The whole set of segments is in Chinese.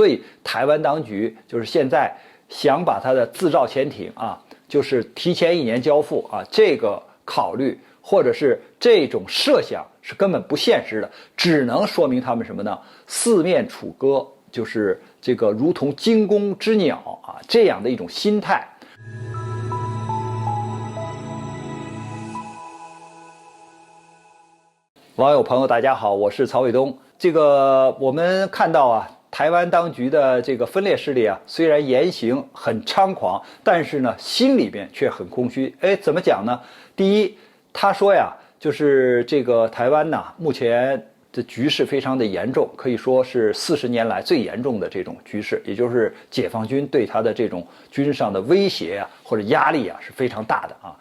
所以台湾当局就是现在想把它的自造潜艇啊，就是提前1年交付啊，这个考虑或者是这种设想是根本不现实的，只能说明他们什么呢？四面楚歌，就是这个如同惊弓之鸟啊这样的一种心态。网友朋友大家好，我是曹伟东。这个我们看到啊，台湾当局的这个分裂势力啊，虽然言行很猖狂，但是呢，心里边却很空虚。怎么讲呢？第一，他说呀，就是这个台湾呐，目前的局势非常的严重，可以说是40年来最严重的这种局势，也就是解放军对他的这种军事上的威胁啊或者压力啊是非常大的啊。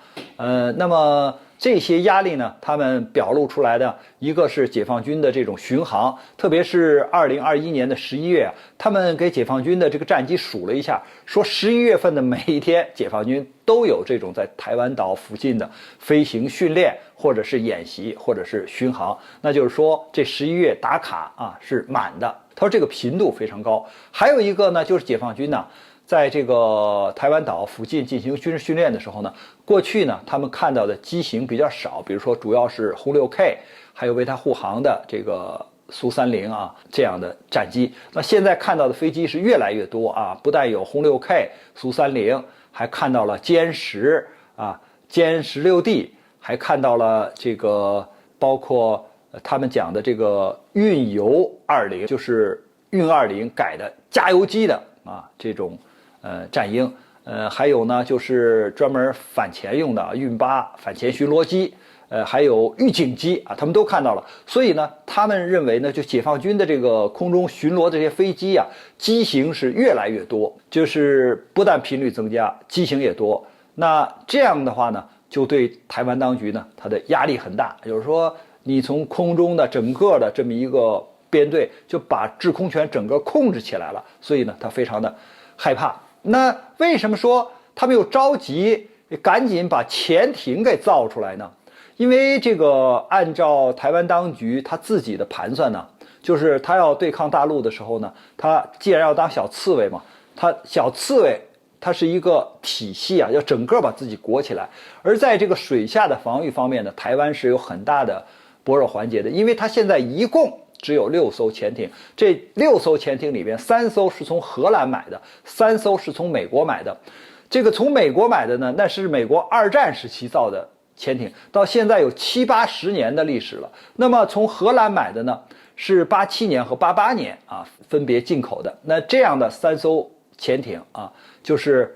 那么这些压力呢，他们表露出来的一个是解放军的这种巡航，特别是2021年的11月啊，他们给解放军的这个战机数了一下，说11月份的每一天，解放军都有这种在台湾岛附近的飞行训练，或者是演习，或者是巡航。那就是说，这11月打卡啊是满的。他说这个频度非常高。还有一个呢，就是解放军呢，在这个台湾岛附近进行军事训练的时候呢，过去呢他们看到的机型比较少，比如说主要是轰6K，还有为它护航的这个苏30啊这样的战机。那现在看到的飞机是越来越多啊，不但有轰6K、苏30，还看到了歼10啊、歼16D，还看到了这个包括他们讲的这个运油20，就是运20改的加油机的啊这种战鹰。还有呢就是专门反潜用的运8反潜巡逻机，还有预警机啊，他们都看到了。所以呢，他们认为呢，就解放军的这个空中巡逻的这些飞机啊，机型是越来越多，就是不但频率增加，机型也多。那这样的话呢，就对台湾当局呢，它的压力很大。就是说，你从空中的整个的这么一个编队，就把制空权整个控制起来了，所以呢，他非常的害怕。那为什么说他们又着急赶紧把潜艇给造出来呢？因为这个按照台湾当局他自己的盘算呢，就是他要对抗大陆的时候呢，他既然要当小刺猬嘛，他小刺猬它是一个体系啊，要整个把自己裹起来。而在这个水下的防御方面呢，台湾是有很大的薄弱环节的，因为它现在一共只有6艘潜艇，这6艘潜艇里边3艘是从荷兰买的，3艘是从美国买的。这个从美国买的呢，那是美国2战时期造的潜艇，到现在有70、80年的历史了。那么从荷兰买的呢，是87年和88年啊分别进口的。那这样的3艘潜艇啊，就是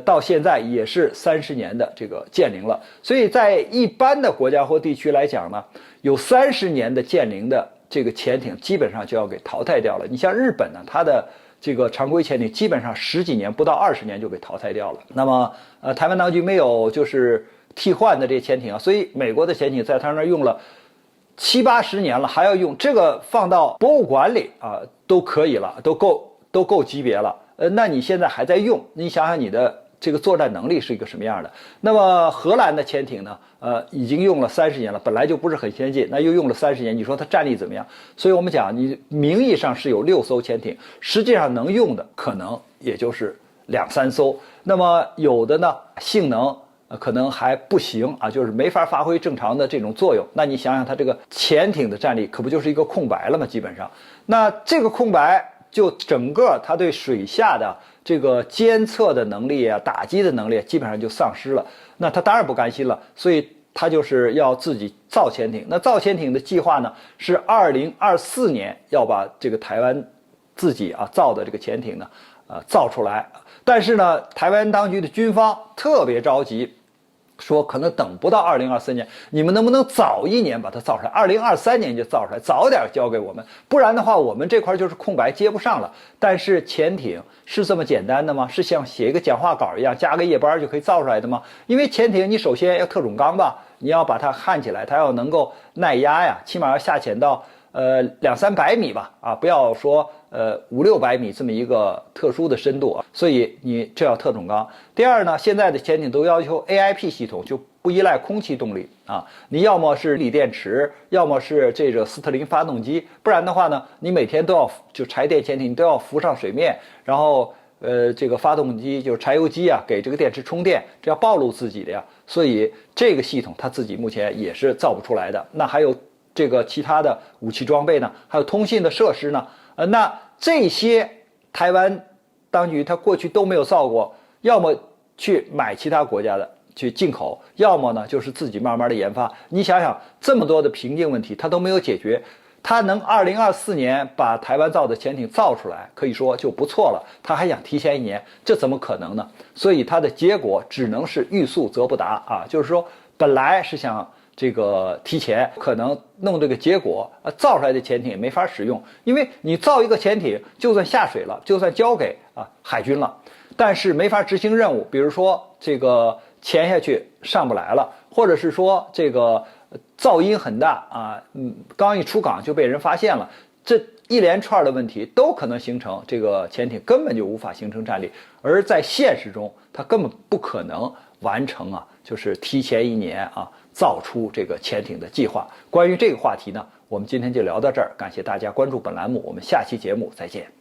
到现在也是30年的这个建龄了。所以在一般的国家或地区来讲呢，有30年的建龄的这个潜艇基本上就要给淘汰掉了。你像日本呢，它的这个常规潜艇基本上10几年不到20年就给淘汰掉了。那么台湾当局没有就是替换的这些潜艇啊，所以美国的潜艇在他那儿用了70、80年了，还要用，这个放到博物馆里啊都可以了，都够级别了。那你现在还在用，你想想你的这个作战能力是一个什么样的？那么荷兰的潜艇呢，已经用了30年了，本来就不是很先进，那又用了30年，你说它战力怎么样？所以我们讲，你名义上是有6艘潜艇，实际上能用的可能也就是2、3艘。那么有的呢，性能可能还不行啊，就是没法发挥正常的这种作用。那你想想，它这个潜艇的战力可不就是一个空白了吗？基本上，那这个空白就整个它对水下的这个监测的能力啊、打击的能力基本上就丧失了。那他当然不甘心了，所以他就是要自己造潜艇。那造潜艇的计划呢，是2024年要把这个台湾自己造的这个潜艇呢造出来。但是呢，台湾当局的军方特别着急，说可能等不到2024年，你们能不能早1年把它造出来？2023年就造出来，早点交给我们，不然的话我们这块就是空白，接不上了。但是潜艇是这么简单的吗？是像写一个讲话稿一样，加个夜班就可以造出来的吗？因为潜艇你首先要特种钢吧，你要把它焊起来，它要能够耐压呀，起码要下潜到200、300米吧，不要说500、600米这么一个特殊的深度啊，所以你这要特种钢。第二呢，现在的潜艇都要求 AIP 系统，就不依赖空气动力啊，你要么是锂电池，要么是这个斯特林发动机，不然的话呢，你每天都要就柴电潜艇都要浮上水面，然后这个发动机就是柴油机啊，给这个电池充电，这要暴露自己的呀，所以这个系统它自己目前也是造不出来的。那还有这个其他的武器装备呢，还有通信的设施呢，那这些台湾当局它过去都没有造过，要么去买其他国家的去进口，要么呢就是自己慢慢的研发。你想想这么多的瓶颈问题它都没有解决，他能2024年把台湾造的潜艇造出来，可以说就不错了。他还想提前1年，这怎么可能呢？所以他的结果只能是欲速则不达啊，就是说本来是想这个提前，可能弄这个结果造出来的潜艇没法使用，因为你造一个潜艇，就算下水了，就算交给海军了，但是没法执行任务，比如说这个潜下去上不来了，或者是说这个噪音很大啊，刚一出港就被人发现了，这一连串的问题都可能形成这个潜艇根本就无法形成战力，而在现实中它根本不可能完成就是提前1年造出这个潜艇的计划。关于这个话题呢，我们今天就聊到这儿，感谢大家关注本栏目，我们下期节目再见。